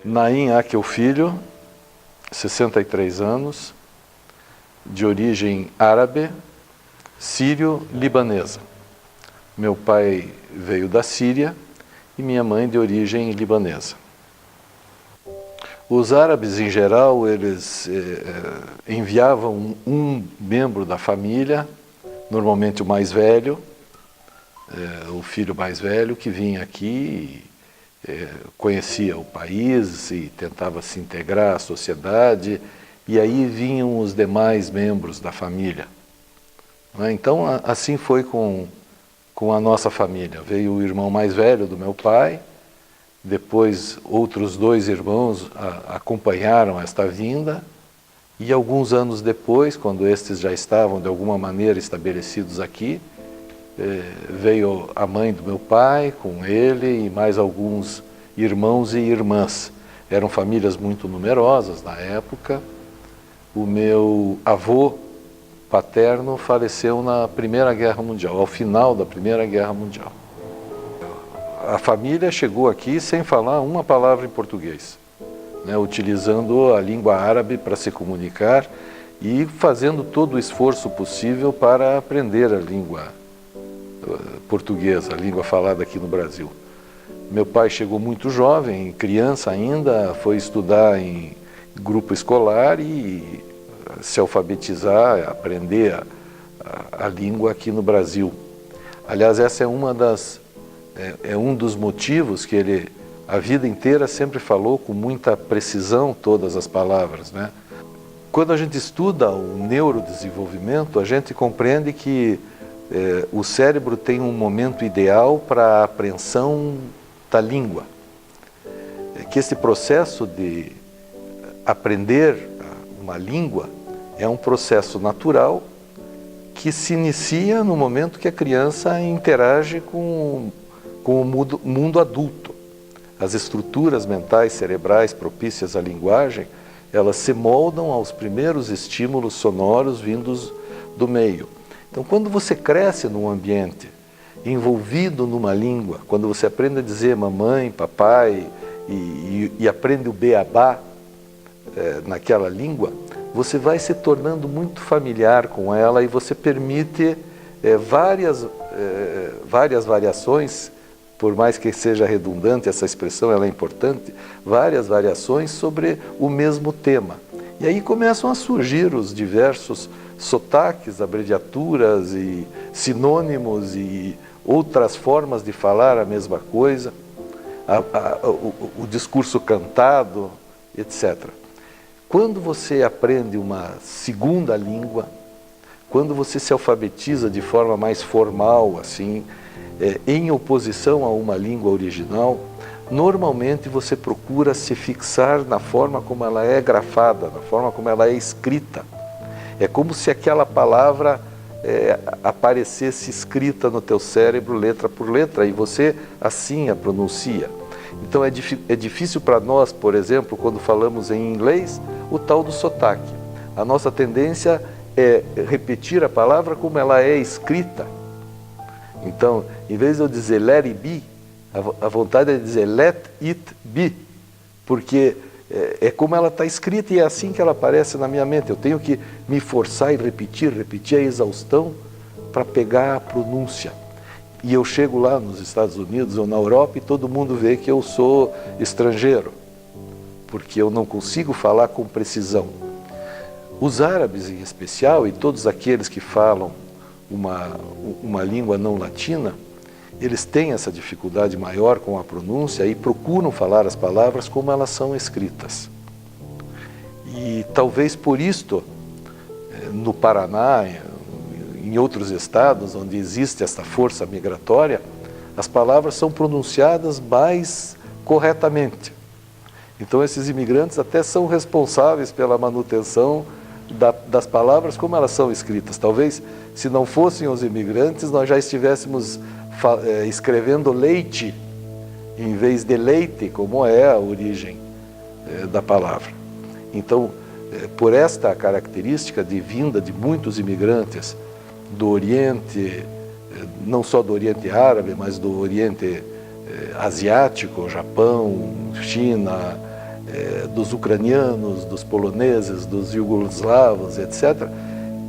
Naim Akel Filho, 63 anos, de origem árabe, sírio-libanesa. Meu pai veio da Síria e minha mãe de origem libanesa. Os árabes, em geral, eles enviavam um membro da família, normalmente o mais velho, o filho mais velho, que vinha aqui e conhecia o país e tentava se integrar à sociedade, e aí vinham os demais membros da família. Então, assim foi com a nossa família. Veio o irmão mais velho do meu pai, depois outros dois irmãos acompanharam esta vinda, e alguns anos depois, quando estes já estavam de alguma maneira estabelecidos aqui, veio a mãe do meu pai com ele e mais alguns irmãos e irmãs. Eram famílias muito numerosas na época. O meu avô paterno faleceu na Primeira Guerra Mundial, ao final da Primeira Guerra Mundial. A família chegou aqui sem falar uma palavra em português, utilizando a língua árabe para se comunicar e fazendo todo o esforço possível para aprender a língua portuguesa, a língua falada aqui no Brasil. Meu pai chegou muito jovem, criança ainda, foi estudar em grupo escolar e se alfabetizar, aprender a língua aqui no Brasil. Aliás, essa é um dos motivos que ele, a vida inteira, sempre falou com muita precisão todas as palavras, Quando a gente estuda o neurodesenvolvimento, a gente compreende que o cérebro tem um momento ideal para a apreensão da língua. Que esse processo de aprender uma língua é um processo natural que se inicia no momento que a criança interage com o mundo adulto. As estruturas mentais cerebrais propícias à linguagem, elas se moldam aos primeiros estímulos sonoros vindos do meio. Então, quando você cresce num ambiente envolvido numa língua, quando você aprende a dizer mamãe, papai e aprende o beabá naquela língua, você vai se tornando muito familiar com ela e você permite várias variações, por mais que seja redundante, essa expressão ela é importante, várias variações sobre o mesmo tema. E aí começam a surgir os diversos sotaques, abreviaturas e sinônimos e outras formas de falar a mesma coisa, o discurso cantado, etc. Quando você aprende uma segunda língua, quando você se alfabetiza de forma mais formal, assim, em oposição a uma língua original, normalmente você procura se fixar na forma como ela é grafada, na forma como ela é escrita. É como se aquela palavra aparecesse escrita no teu cérebro, letra por letra, e você assim a pronuncia. Então é difícil para nós, por exemplo, quando falamos em inglês, o tal do sotaque. A nossa tendência é repetir a palavra como ela é escrita. Então, em vez de eu dizer let it be, a vontade é dizer let it be, porque é como ela está escrita e é assim que ela aparece na minha mente. Eu tenho que me forçar e repetir a exaustão para pegar a pronúncia. E eu chego lá nos Estados Unidos ou na Europa e todo mundo vê que eu sou estrangeiro, porque eu não consigo falar com precisão. Os árabes, em especial, e todos aqueles que falam uma língua não latina, eles têm essa dificuldade maior com a pronúncia e procuram falar as palavras como elas são escritas. E talvez por isto, no Paraná, em outros estados onde existe essa força migratória, as palavras são pronunciadas mais corretamente. Então esses imigrantes até são responsáveis pela manutenção das palavras como elas são escritas. Talvez, se não fossem os imigrantes, nós já estivéssemos escrevendo leite em vez de leite, como é a origem da palavra. Então, por esta característica de vinda de muitos imigrantes do Oriente, não só do Oriente Árabe, mas do Oriente Asiático, Japão, China, dos ucranianos, dos poloneses, dos iugoslavos, etc.,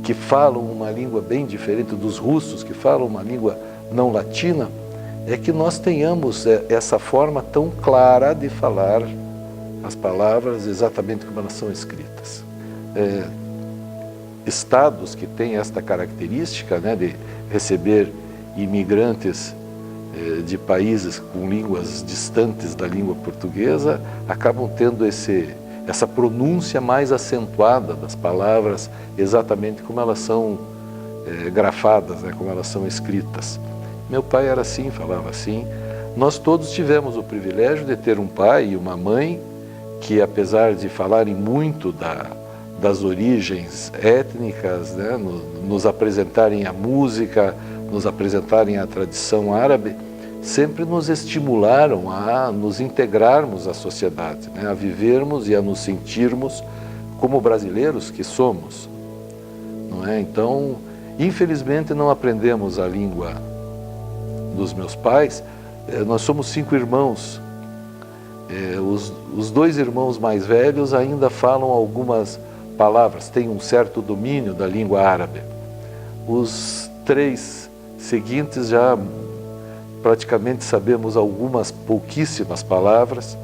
que falam uma língua bem diferente dos russos, que falam uma língua não latina, é que nós tenhamos essa forma tão clara de falar as palavras exatamente como elas são escritas. Estados que têm esta característica, né, de receber imigrantes de países com línguas distantes da língua portuguesa, acabam tendo essa pronúncia mais acentuada das palavras, exatamente como elas são grafadas, né, como elas são escritas. Meu pai era assim, falava assim. Nós todos tivemos o privilégio de ter um pai e uma mãe que, apesar de falarem muito das origens étnicas, né, nos apresentarem a música, nos apresentarem a tradição árabe, sempre nos estimularam a nos integrarmos à sociedade, né, a vivermos e a nos sentirmos como brasileiros que somos, não é? Então, infelizmente não aprendemos a língua dos meus pais. Nós somos 5 irmãos. Os 2 irmãos mais velhos ainda falam algumas palavras, têm um certo domínio da língua árabe. Os 3 seguintes já praticamente sabemos algumas pouquíssimas palavras,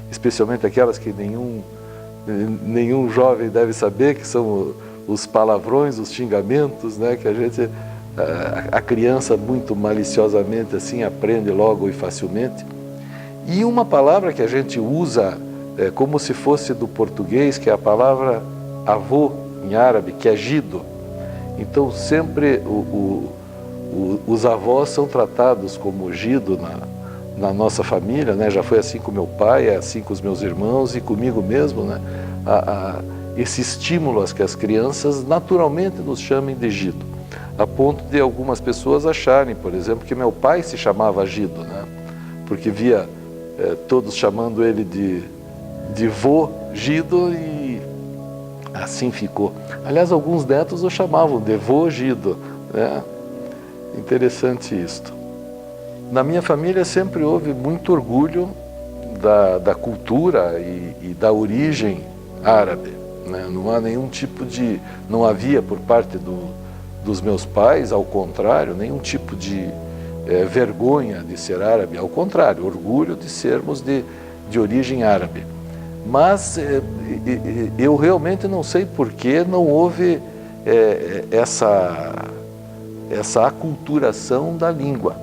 especialmente aquelas que nenhum jovem deve saber, que são os palavrões, os xingamentos, né, que a criança muito maliciosamente assim aprende logo e facilmente. E uma palavra que a gente usa como se fosse do português, que é a palavra avô em árabe, que é jido. Então sempre os avós são tratados como jido na nossa família, né? Já foi assim com meu pai, é assim com os meus irmãos e comigo mesmo, né? Esse estímulo a que as crianças naturalmente nos chamem de jido, a ponto de algumas pessoas acharem, por exemplo, que meu pai se chamava Gido, né? Porque via todos chamando ele de vô Gido e assim ficou. Aliás, alguns netos o chamavam de vô Gido, né? Interessante isto. Na minha família sempre houve muito orgulho da cultura e da origem árabe, né? Não há nenhum tipo não havia por parte dos meus pais, ao contrário, nenhum tipo de vergonha de ser árabe, ao contrário, orgulho de sermos de origem árabe. Mas eu realmente não sei por que não houve essa aculturação da língua.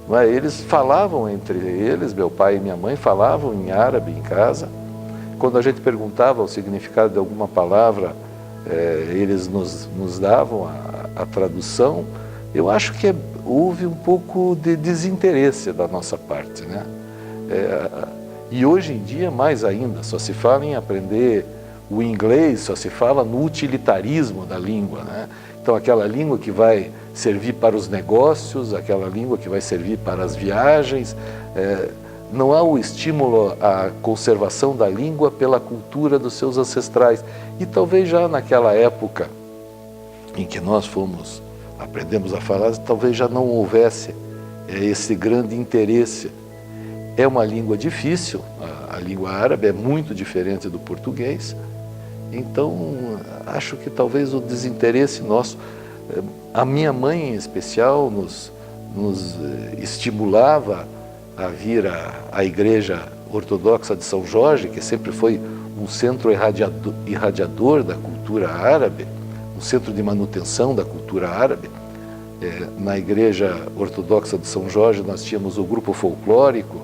Não é? Eles falavam entre eles, meu pai e minha mãe falavam em árabe em casa. Quando a gente perguntava o significado de alguma palavra, eles nos davam a tradução. Eu acho que houve um pouco de desinteresse da nossa parte, né? E hoje em dia, mais ainda, só se fala em aprender o inglês, só se fala no utilitarismo da língua, né? Então, aquela língua que vai servir para os negócios, aquela língua que vai servir para as viagens, não há o estímulo à conservação da língua pela cultura dos seus ancestrais. E talvez já naquela época em que nós aprendemos a falar, talvez já não houvesse esse grande interesse. É uma língua difícil, a língua árabe é muito diferente do português, então acho que talvez o desinteresse nosso, a minha mãe em especial nos estimulava a vir à Igreja Ortodoxa de São Jorge, que sempre foi um centro irradiador da cultura árabe, um centro de manutenção da cultura árabe. Na Igreja Ortodoxa de São Jorge nós tínhamos o grupo folclórico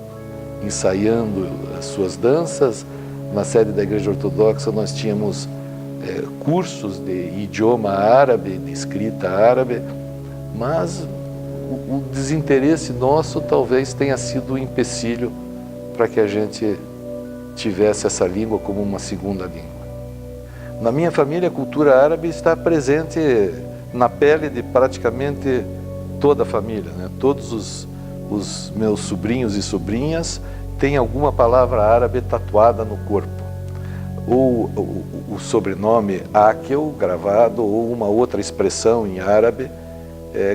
ensaiando as suas danças. Na sede da Igreja Ortodoxa nós tínhamos cursos de idioma árabe, de escrita árabe, mas o desinteresse nosso talvez tenha sido um empecilho para que a gente tivesse essa língua como uma segunda língua. Na minha família, a cultura árabe está presente na pele de praticamente toda a família, né? Todos os meus sobrinhos e sobrinhas têm alguma palavra árabe tatuada no corpo. Ou o sobrenome Akel gravado, ou uma outra expressão em árabe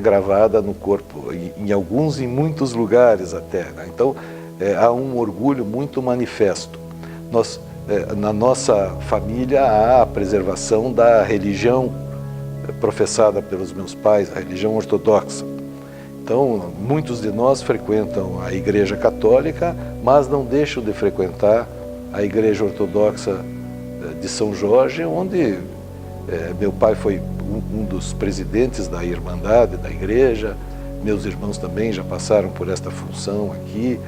gravada no corpo, em muitos lugares até, né? Então há um orgulho muito manifesto. na nossa família há a preservação da religião professada pelos meus pais, a religião ortodoxa. Então, muitos de nós frequentam a Igreja Católica, mas não deixam de frequentar a Igreja Ortodoxa de São Jorge, onde meu pai foi um dos presidentes da Irmandade, da igreja, meus irmãos também já passaram por esta função aqui,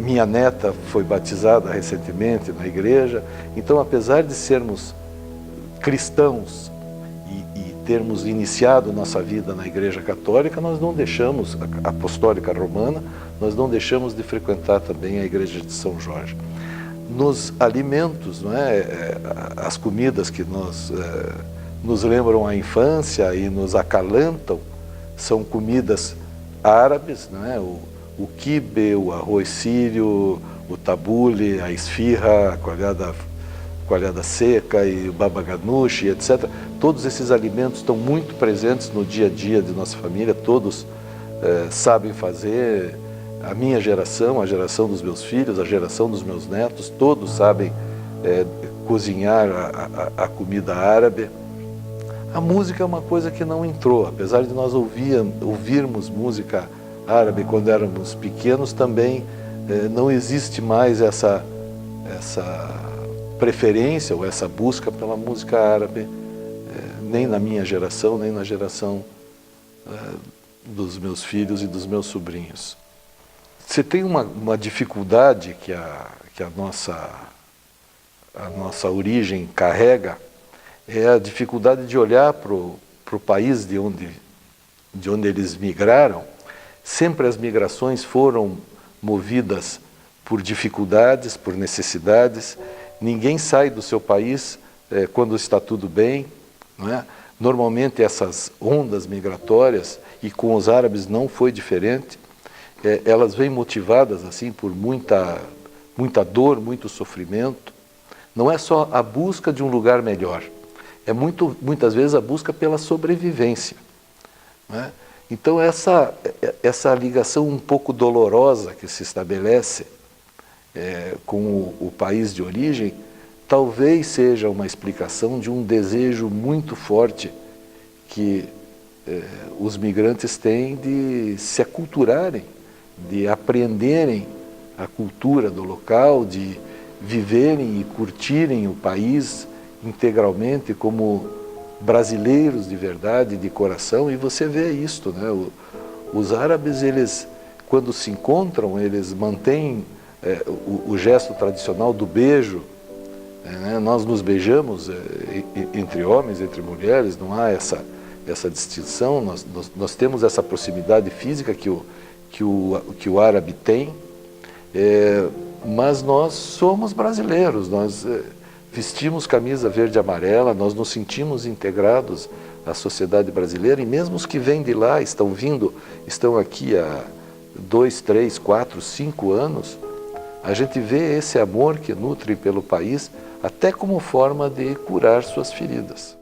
minha neta foi batizada recentemente na igreja. Então, apesar de sermos cristãos e termos iniciado nossa vida na Igreja Católica, nós não deixamos, a Apostólica Romana, nós não deixamos de frequentar também a Igreja de São Jorge. Nos alimentos, não é? As comidas que nos lembram a infância e nos acalentam, são comidas árabes, não é? O quibe, o arroz sírio, o tabule, a esfirra, a coalhada seca e o baba ganoush, etc. Todos esses alimentos estão muito presentes no dia a dia de nossa família, todos sabem fazer. A minha geração, a geração dos meus filhos, a geração dos meus netos, todos sabem cozinhar a comida árabe. A música é uma coisa que não entrou, apesar de nós ouvirmos música árabe quando éramos pequenos, também não existe mais essa preferência ou essa busca pela música árabe, nem na minha geração, nem na geração dos meus filhos e dos meus sobrinhos. Você tem uma dificuldade que a nossa origem carrega, é a dificuldade de olhar para o país de onde eles migraram. Sempre as migrações foram movidas por dificuldades, por necessidades. Ninguém sai do seu país quando está tudo bem, não é? Normalmente essas ondas migratórias, e com os árabes não foi diferente, elas vêm motivadas assim por muita dor, muito sofrimento. Não é só a busca de um lugar melhor, é muitas vezes a busca pela sobrevivência, não é? Então essa ligação um pouco dolorosa que se estabelece com o país de origem, talvez seja uma explicação de um desejo muito forte que os migrantes têm de se aculturarem, de aprenderem a cultura do local, de viverem e curtirem o país integralmente como brasileiros de verdade, de coração. E você vê isto, né? Os árabes, eles, quando se encontram, eles mantêm o gesto tradicional do beijo, né? Nós nos beijamos entre homens, entre mulheres, não há essa distinção, nós temos essa proximidade física que o árabe tem, mas nós somos brasileiros, nós vestimos camisa verde e amarela, nós nos sentimos integrados à sociedade brasileira, e mesmo os que vêm de lá, estão aqui há 2, 3, 4, 5 anos, a gente vê esse amor que nutre pelo país até como forma de curar suas feridas.